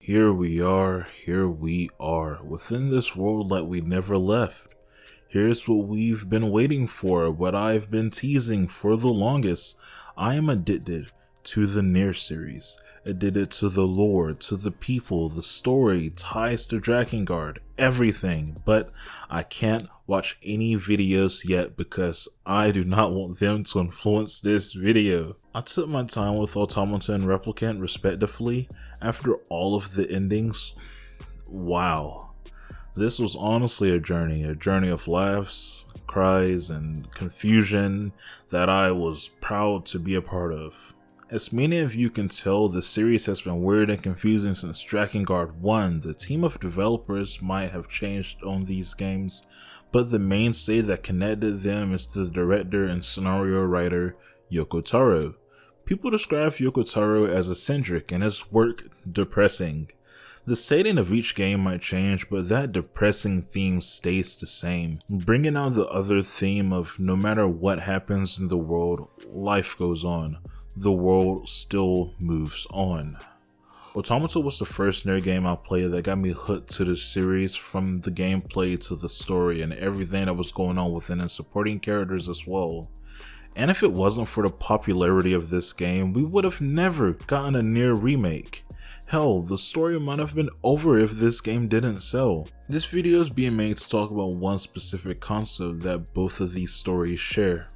Here we are, within this world that we never left. Here's what we've been waiting for, what I've been teasing for the longest. I am addicted to the Nier series, addicted to the lore, to the people, the story, ties to Drakengard, everything, but I can't watch any videos yet because I do not want them to influence this video. I took my time with Automata and Replicant respectively. After all of the endings, wow. This was honestly a journey of laughs, cries, and confusion that I was proud to be a part of. As many of you can tell, the series has been weird and confusing since Drakengard 1. The team of developers might have changed on these games, but the mainstay that connected them is the director and scenario writer Yoko Taro. People describe Yoko Taro as eccentric and his work depressing. The setting of each game might change, but that depressing theme stays the same, bringing out the other theme of no matter what happens in the world, life goes on. The world still moves on. Automata was the first Nier game I played that got me hooked to the series, from the gameplay to the story and everything that was going on within, and supporting characters as well. And if it wasn't for the popularity of this game, we would have never gotten a Nier remake. Hell, the story might have been over if this game didn't sell. This video is being made to talk about one specific concept that both of these stories share.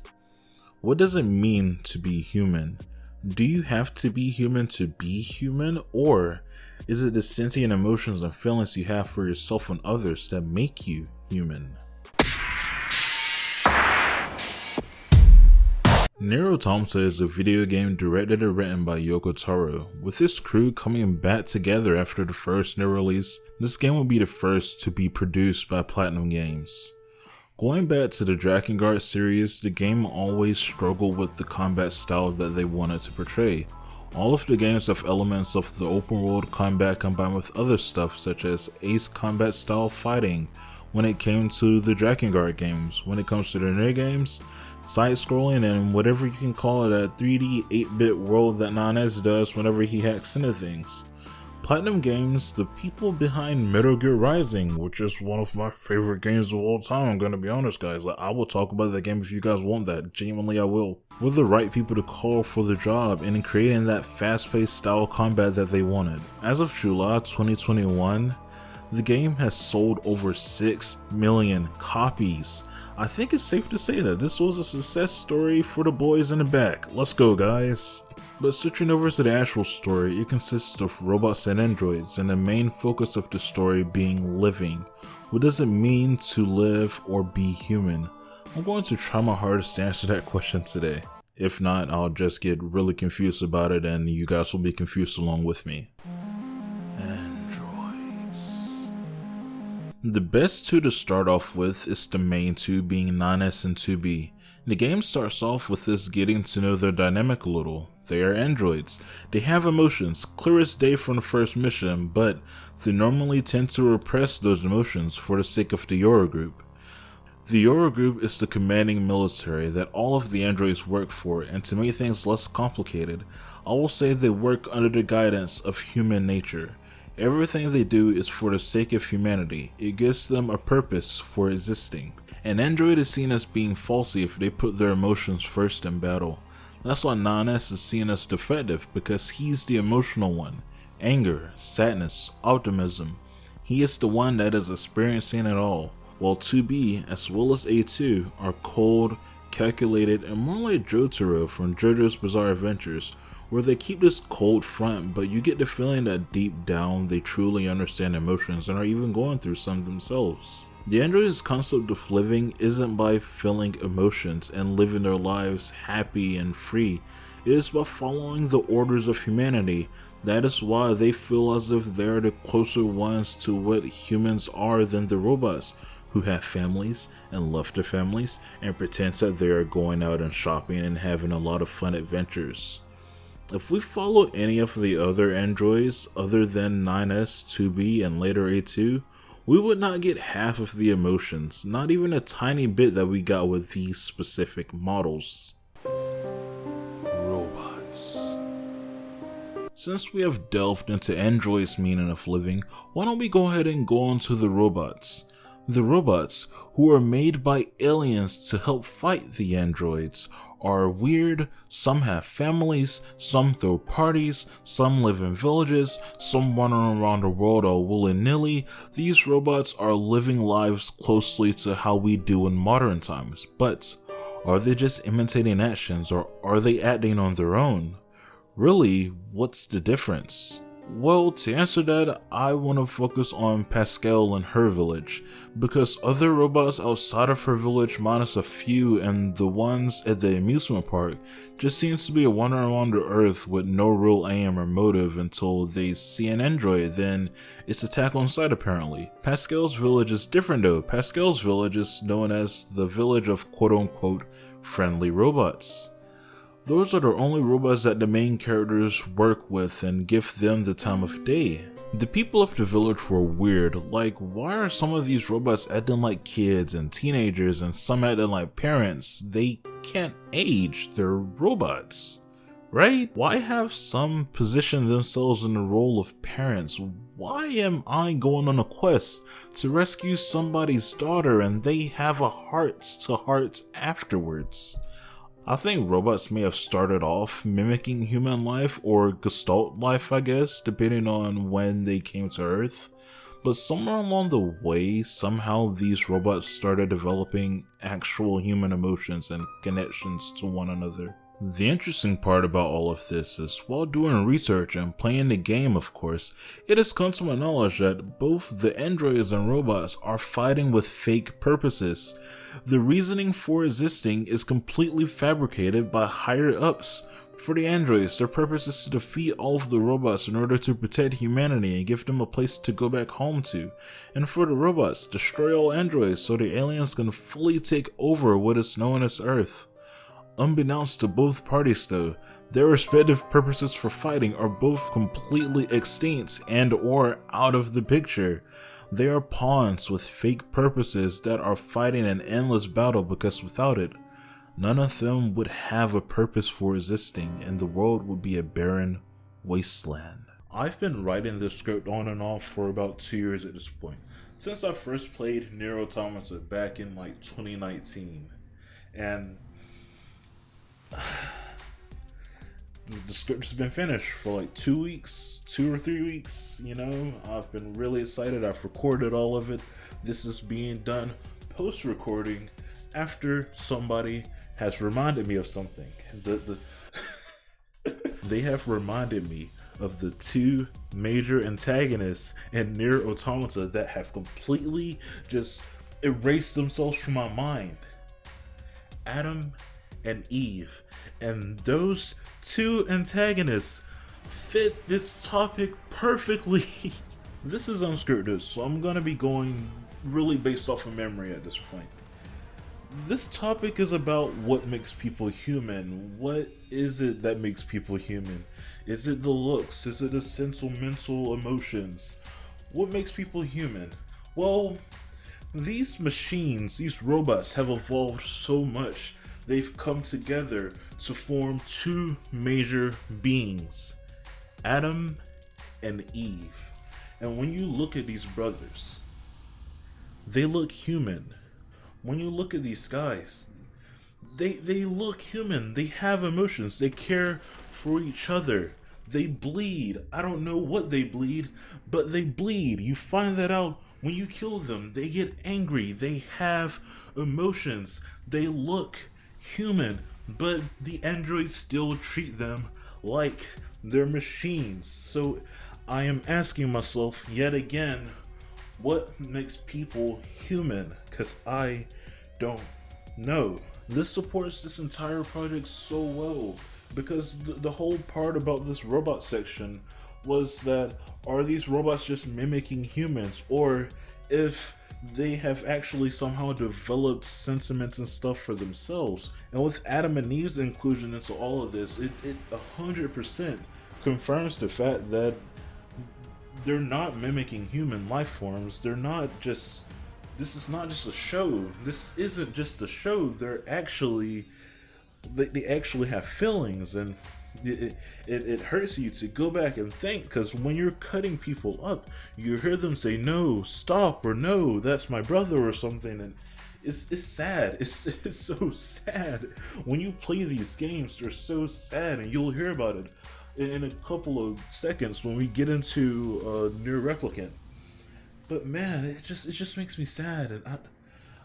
What does it mean to be human? Do you have to be human to be human, or is it the sentient emotions and feelings you have for yourself and others that make you human? Nier Automata is a video game directed and written by Yoko Taro. With his crew coming back together after the first Nier release, this game will be the first to be produced by Platinum Games. Going back to the Drakengard series, the game always struggled with the combat style that they wanted to portray. All of the games have elements of the open world combat combined with other stuff such as ace combat style fighting when it came to the Drakengard games. When it comes to the Nier games, side-scrolling and whatever you can call it, a 3D 8-bit world that Nines does whenever he hacks into things. Platinum Games, the people behind Metal Gear Rising, which is one of my favorite games of all time, I'm gonna be honest guys, I will talk about that game if you guys want that, genuinely I will. Were the right people to call for the job and in creating that fast-paced style combat that they wanted. As of July 2021, the game has sold over 6 million copies. I think it's safe to say that this was a success story for the boys in the back. Let's go guys. But switching over to the actual story, it consists of robots and androids, and the main focus of the story being living. What does it mean to live or be human? I'm going to try my hardest to answer that question today. If not, I'll just get really confused about it and you guys will be confused along with me. The best two to start off with is the main two, being 9S and 2B. The game starts off with us getting to know their dynamic a little. They are androids. They have emotions, clear as day from the first mission, but they normally tend to repress those emotions for the sake of the Yoro Group. The Yoro Group is the commanding military that all of the androids work for, and to make things less complicated, I will say they work under the guidance of human nature. Everything they do is for the sake of humanity. It gives them a purpose for existing. An android is seen as being faulty if they put their emotions first in battle. That's why 9S is seen as defective, because he's the emotional one. Anger, sadness, optimism. He is the one that is experiencing it all. While 2B as well as A2 are cold, calculated, and more like Jotaro from JoJo's Bizarre Adventures, where they keep this cold front, but you get the feeling that deep down they truly understand emotions and are even going through some themselves. The android's concept of living isn't by feeling emotions and living their lives happy and free. It is by following the orders of humanity. That is why they feel as if they're the closer ones to what humans are than the robots, who have families and love their families and pretend that they are going out and shopping and having a lot of fun adventures. If we follow any of the other androids other than 9S, 2B, and later A2, we would not get half of the emotions, not even a tiny bit that we got with these specific models. Robots. Since we have delved into androids' meaning of living, why don't we go ahead and go on to the robots? The robots, who are made by aliens to help fight the androids, are weird. Some have families, some throw parties, some live in villages, some wandering around the world all willy-nilly. These robots are living lives closely to how we do in modern times, but are they just imitating actions, or are they acting on their own? Really, what's the difference? Well, to answer that, I want to focus on Pascal and her village, because other robots outside of her village, minus a few, and the ones at the amusement park, just seems to be wandering around the earth with no real aim or motive until they see an android, then it's attack on sight apparently. Pascal's village is different though. Pascal's village is known as the village of quote-unquote friendly robots. Those are the only robots that the main characters work with and give them the time of day. The people of the village were weird. Like, why are some of these robots acting like kids and teenagers and some acting like parents? They can't age, they're robots, right? Why have some position themselves in the role of parents? Why am I going on a quest to rescue somebody's daughter and they have a heart-to-heart afterwards? I think robots may have started off mimicking human life or gestalt life, I guess, depending on when they came to Earth. But somewhere along the way, somehow these robots started developing actual human emotions and connections to one another. The interesting part about all of this is, while doing research and playing the game of course, it has come to my knowledge that both the androids and robots are fighting with fake purposes. The reasoning for existing is completely fabricated by higher ups. For the androids, their purpose is to defeat all of the robots in order to protect humanity and give them a place to go back home to. And for the robots, destroy all androids so the aliens can fully take over what is known as Earth. Unbeknownst to both parties though, their respective purposes for fighting are both completely extinct and or out of the picture. They are pawns with fake purposes that are fighting an endless battle because without it, none of them would have a purpose for existing and the world would be a barren wasteland. I've been writing this script on and off for about 2 years at this point, since I first played Nier Automata back in like 2019, and the script has been finished for like 2 weeks, 2 or 3 weeks, you know. I've been really excited. I've recorded all of it. This is being done post-recording after somebody has reminded me of something. They have reminded me of the two major antagonists in Nier Automata that have completely just erased themselves from my mind. Adam and Eve. And those two antagonists fit this topic perfectly. This is unscripted, so I'm gonna be going really based off of memory at this point. This topic is about what makes people human. What is it that makes people human? Is it the looks? Is it the sentimental emotions? What makes people human? Well, these machines, these robots have evolved so much. They've come together to form two major beings, Adam and Eve. And when you look at these brothers, they look human. When you look at these guys, they look human. They have emotions. They care for each other. They bleed. I don't know what they bleed, but they bleed. You find that out when you kill them. They get angry. They have emotions. They look human, but the androids still treat them like they're machines. So I am asking myself yet again, what makes people human? Because I don't know. This supports this entire project so well, because the whole part about this robot section was that, are these robots just mimicking humans, or if they have actually somehow developed sentiments and stuff for themselves. And with Adam and Eve's inclusion into all of this, it 100% confirms the fact that they're not mimicking human life forms. They're not just, this is not just a show. This isn't just a show. They're actually, they actually have feelings. And It hurts you to go back and think, because when you're cutting people up, you hear them say no, stop, or no, that's my brother or something, and it's sad. It's so sad. When you play these games, they're so sad, and you'll hear about it in a couple of seconds when we get into Nier Replicant. But man, it just makes me sad, and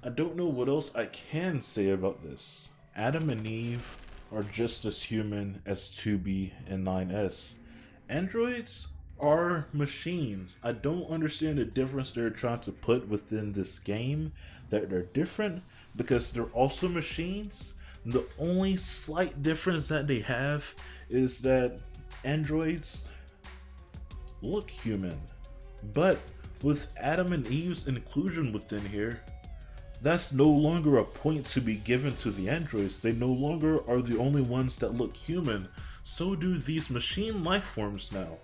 I don't know what else I can say about this. Adam and Eve are just as human as 2B and 9S. Androids are machines. I don't understand the difference they're trying to put within this game, that they're different because they're also machines. The only slight difference that they have is that androids look human. But with Adam and Eve's inclusion within here, that's no longer a point to be given to the androids. They no longer are the only ones that look human. So do these machine life forms now.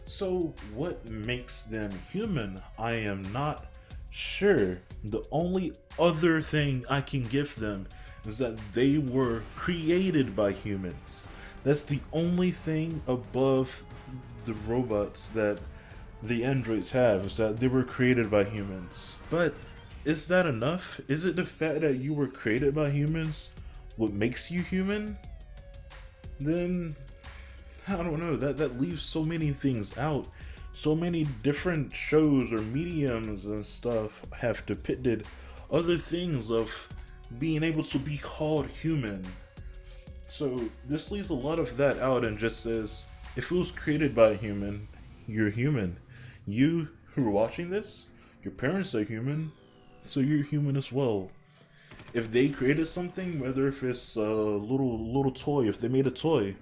So what makes them human? I am not sure. The only other thing I can give them is that they were created by humans. That's the only thing above the robots that the androids have, is that they were created by humans. But is that enough? Is it the fact that you were created by humans what makes you human? Then I don't know. That leaves so many things out. So many different shows or mediums and stuff have depicted other things of being able to be called human. So this leaves a lot of that out and just says, if it was created by a human, you're human. You who are watching this, your parents are human, so you're human as well. If they created something, whether if it's a little toy, if they made a toy,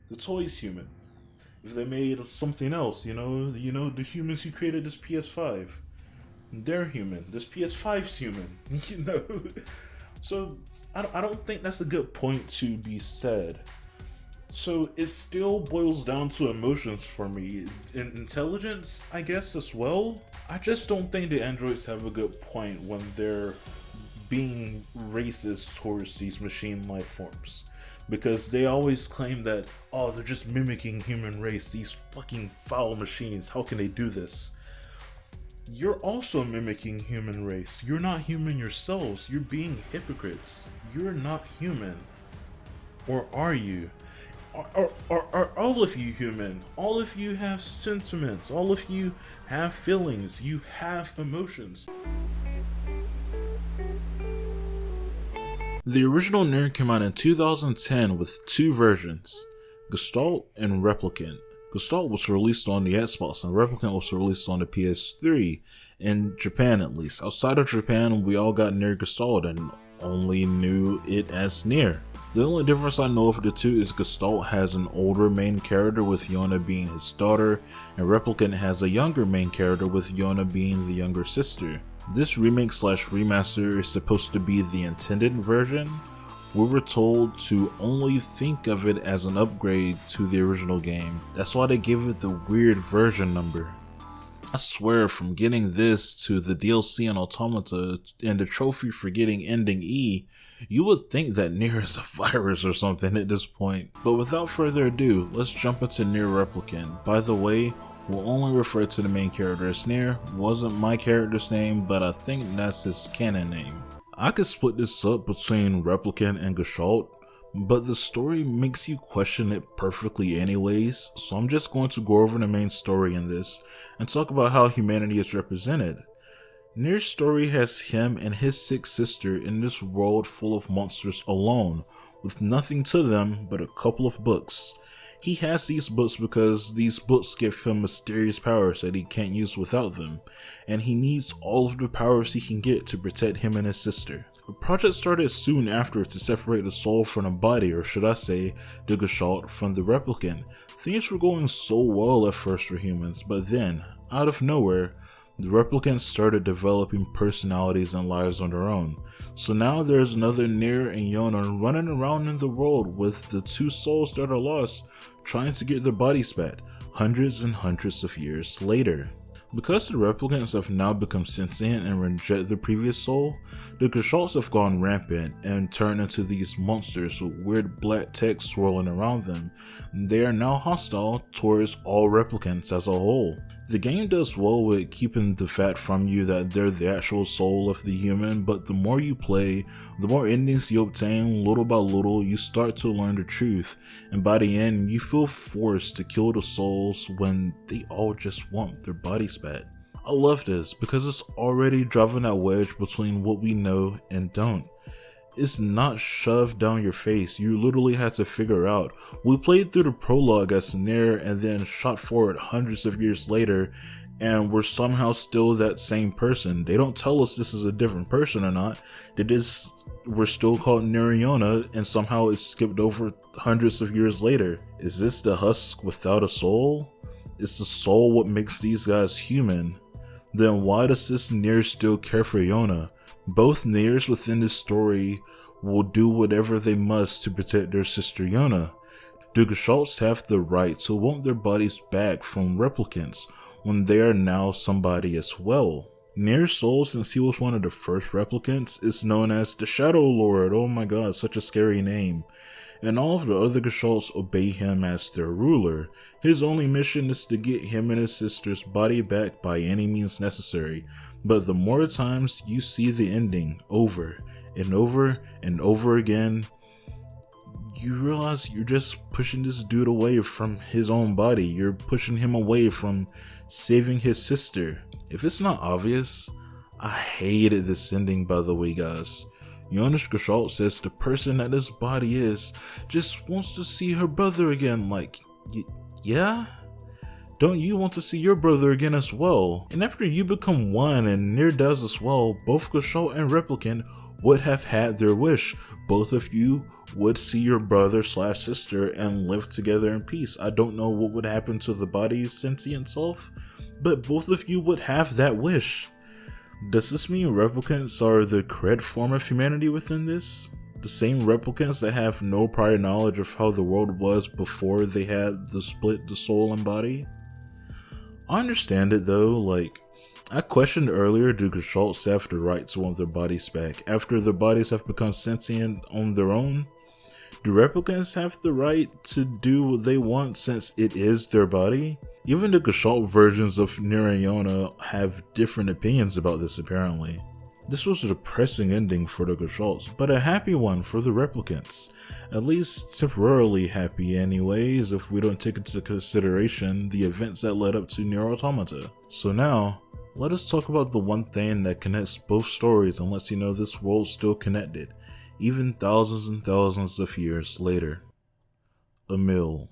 the toy's human. If they made something else, the humans who created this PS5, they're human. This PS5's human, So I don't think that's a good point to be said. So it still boils down to emotions for me. Intelligence, I guess, as well. I just don't think the androids have a good point when they're being racist towards these machine life forms. Because they always claim that, oh, they're just mimicking human race, these fucking foul machines, how can they do this? You're also mimicking human race. You're not human yourselves. You're being hypocrites. You're not human. Or are you? Are all of you human? All of you have sentiments. All of you have feelings. You have emotions. The original Nier came out in 2010 with two versions, Gestalt and Replicant. Gestalt was released on the Xbox and Replicant was released on the PS3, in Japan at least. Outside of Japan, we all got Nier Gestalt and only knew it as Nier. The only difference I know of the two is Gestalt has an older main character with Yona being his daughter, and Replicant has a younger main character with Yona being the younger sister. This remake slash remaster is supposed to be the intended version. We were told to only think of it as an upgrade to the original game. That's why they gave it the weird version number. I swear, from getting this to the DLC in Automata and the trophy for getting ending E, you would think that Nier is a virus or something at this point. But without further ado, let's jump into Nier Replicant. By the way, we'll only refer to the main character as Neir. Wasn't my character's name, but I think that's his canon name. I could split this up between Replicant and Gestalt, but the story makes you question it perfectly anyways, so I'm just going to go over the main story in this and talk about how humanity is represented. Nier's story has him and his sick sister in this world full of monsters alone, with nothing to them but a couple of books. He has these books because these books give him mysterious powers that he can't use without them, and he needs all of the powers he can get to protect him and his sister. The project started soon after to separate the soul from the body, or should I say, the Gestalt from the Replicant. Things were going so well at first for humans, but then, out of nowhere, the Replicants started developing personalities and lives on their own. So now there's another Neir and Yona running around in the world with the two souls that are lost, trying to get their bodies back, hundreds and hundreds of years later. Because the replicants have now become sentient and reject their previous soul, the Gestalts have gone rampant and turned into these monsters with weird black text swirling around them. They are now hostile towards all replicants as a whole. The game does well with keeping the fact from you that they're the actual soul of the human, but the more you play, the more endings you obtain. Little by little, you start to learn the truth, and by the end, you feel forced to kill the souls when they all just want their bodies back. I love this because it's already driving that wedge between what we know and don't. It's not shoved down your face, you literally had to figure out. We played through the prologue as Neir and then shot forward hundreds of years later, and we're somehow still that same person. They don't tell us this is a different person or not. We're still called Nier, and somehow it's skipped over hundreds of years later. Is this the husk without a soul? Is the soul what makes these guys human? Then why does this Neir still care for Yona? Both Neirs within this story will do whatever they must to protect their sister Yona. Do Gestalts have the right to want their bodies back from replicants when they are now somebody as well? Neir's soul, since he was one of the first replicants, is known as the Shadow Lord. Oh my god, such a scary name. And all of the other Gestalts obey him as their ruler. His only mission is to get him and his sister's body back by any means necessary. But the more times you see the ending over and over and over again, you realize you're just pushing this dude away from his own body. You're pushing him away from saving his sister. If it's not obvious, I hated this ending, by the way, guys. Yona's Gestalt says the person that this body is just wants to see her brother again. Like, yeah? Don't you want to see your brother again as well? And after you become one and Neir does as well, both Gestalt and Replicant would have had their wish. Both of you would see your brother / sister and live together in peace. I don't know what would happen to the body's sentient self, but both of you would have that wish. Does this mean replicants are the correct form of humanity within this? The same replicants that have no prior knowledge of how the world was before they had the split the soul and body? I understand it though, like, I questioned earlier, do Gestalts have the right to want their bodies back after their bodies have become sentient on their own? Do replicants have the right to do what they want since it is their body? Even the Gestalt versions of Nier and Yona have different opinions about this apparently. This was a depressing ending for the Gestalts, but a happy one for the replicants. At least temporarily happy anyways, if we don't take into consideration the events that led up to Nier Automata. So now, let us talk about the one thing that connects both stories and lets you know this world's still connected, even thousands and thousands of years later. Emil.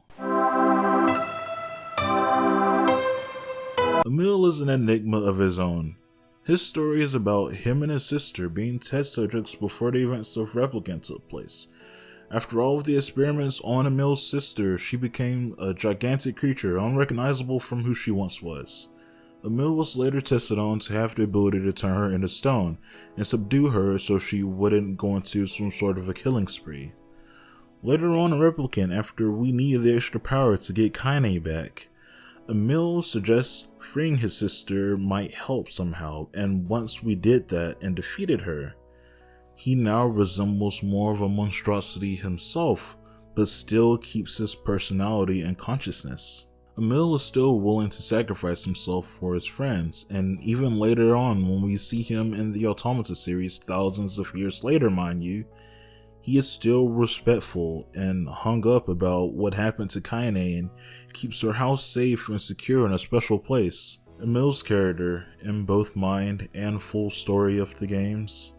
Emil is an enigma of his own. His story is about him and his sister being test subjects before the events of Replicant took place. After all of the experiments on Emil's sister, she became a gigantic creature unrecognizable from who she once was. Emil was later tested on to have the ability to turn her into stone and subdue her so she wouldn't go into some sort of a killing spree. Later on in Replicant, after we needed the extra power to get Kaine back, Emil suggests freeing his sister might help somehow, and once we did that and defeated her, he now resembles more of a monstrosity himself, but still keeps his personality and consciousness. Emil is still willing to sacrifice himself for his friends, and even later on when we see him in the Automata series thousands of years later, mind you, he is still respectful and hung up about what happened to Kaine and keeps her house safe and secure in a special place. Emil's character, in both mind and full story of the games,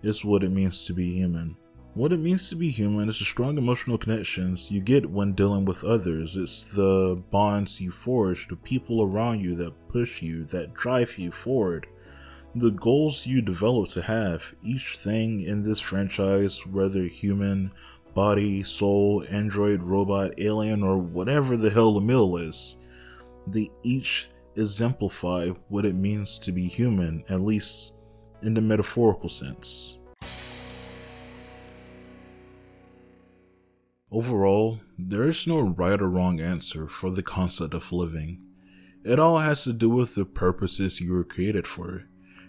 is what it means to be human. What it means to be human is the strong emotional connections you get when dealing with others. It's the bonds you forge, the people around you that push you, that drive you forward. The goals you develop to have. Each thing in this franchise, whether human, body, soul, android, robot, alien, or whatever the hell Emil is, they each exemplify what it means to be human, at least in the metaphorical sense. Overall, there is no right or wrong answer for the concept of living. It all has to do with the purposes you were created for.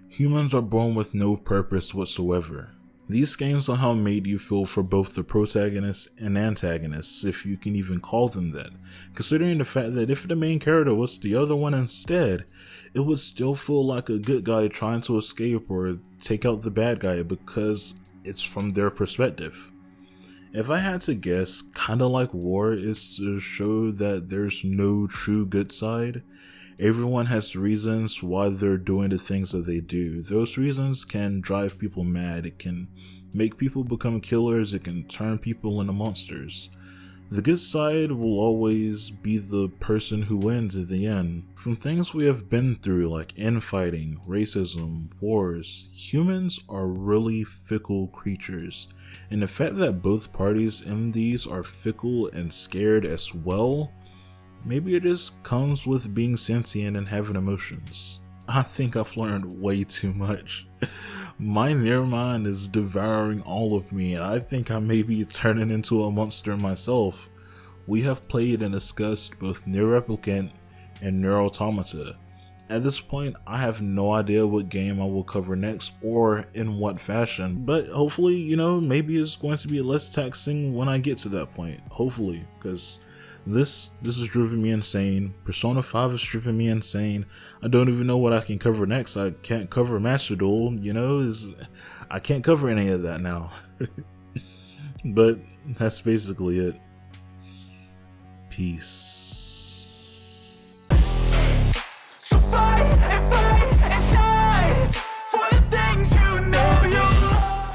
Humans are born with no purpose whatsoever. These games somehow made you feel for both the protagonists and antagonists, if you can even call them that, considering the fact that if the main character was the other one instead, it would still feel like a good guy trying to escape or take out the bad guy because it's from their perspective. If I had to guess, kinda like war is to show that there's no true good side. Everyone has reasons why they're doing the things that they do. Those reasons can drive people mad, it can make people become killers, it can turn people into monsters. The good side will always be the person who wins at the end. From things we have been through like infighting, racism, wars, humans are really fickle creatures. And the fact that both parties in these are fickle and scared as well, maybe it just comes with being sentient and having emotions. I think I've learned way too much. My Nier mind is devouring all of me, and I think I may be turning into a monster myself. We have played and discussed both Nier Replicant and Nier Automata. At this point, I have no idea what game I will cover next or in what fashion, but hopefully, maybe it's going to be less taxing when I get to that point. Hopefully, because this has driven me insane. Persona 5 has driven me insane. I don't even know what I can cover next. I can't cover Master Duel, I can't cover any of that now. But that's basically it. Peace.